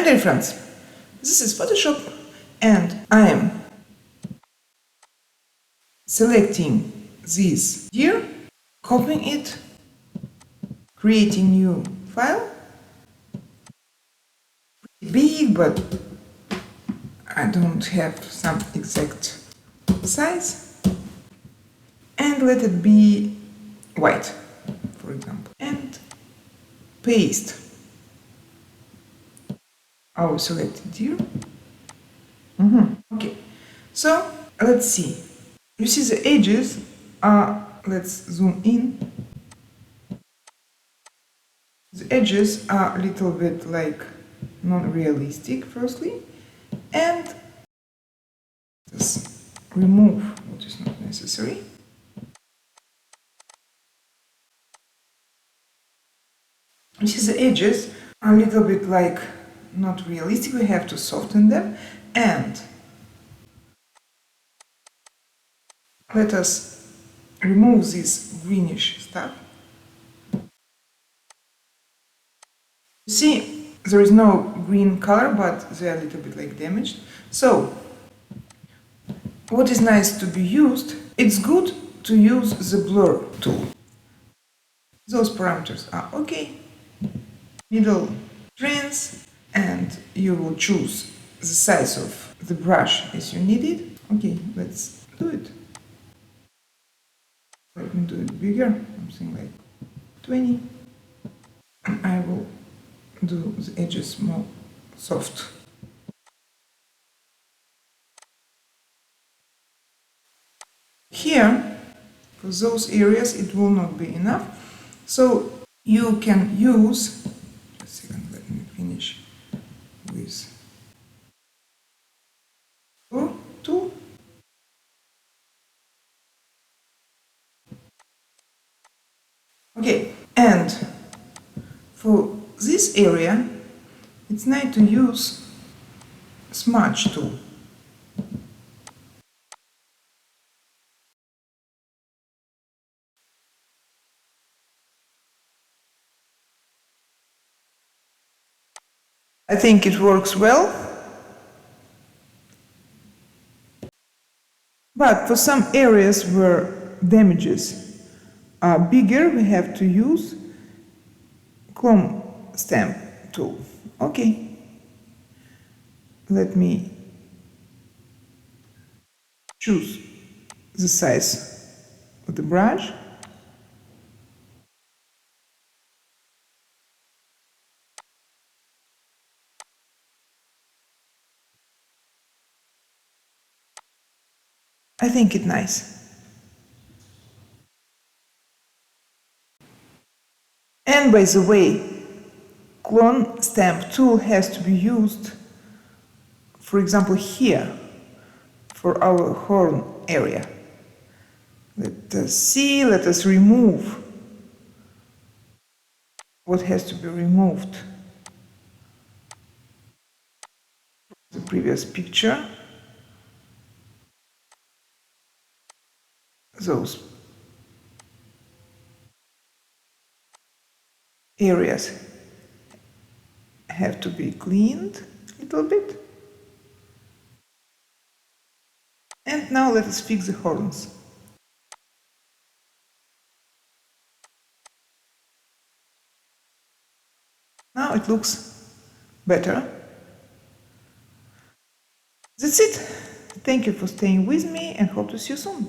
dear friends, this is Photoshop and I am selecting this deer, copying it, creating new file, big, but I don't have some exact size, and let it be white, for example, and paste our selected deer. Okay, so let's see. You see the edges are, let's zoom in. The edges are a little bit like non-realistic, firstly, and just remove what is not necessary. You see the edges are a little bit like not realistic, we have to soften them, and let us remove this greenish stuff. You see, there is no green color, but they are a little bit like damaged. So, what is nice to be used, it's good to use the blur tool. Those parameters are okay. Middle trans, and you will choose the size of the brush as you need it. Okay, let's do it. Let me do it bigger, something like 20. And I will do the edges more soft. Here, for those areas, it will not be enough. So you can use, a second, let me finish with tool. Okay, and for this area, it's nice to use smudge tool. I think it works well, but for some areas where damages are bigger, we have to use clone stamp tool. Okay, let me choose the size of the brush. I think it's nice. And by the way, clone stamp tool has to be used, for example, here, for our horn area. Let us see, let us remove what has to be removed. The previous picture. Those areas have to be cleaned a little bit. And now let us fix the horns. Now it looks better. That's it. Thank you for staying with me and hope to see you soon.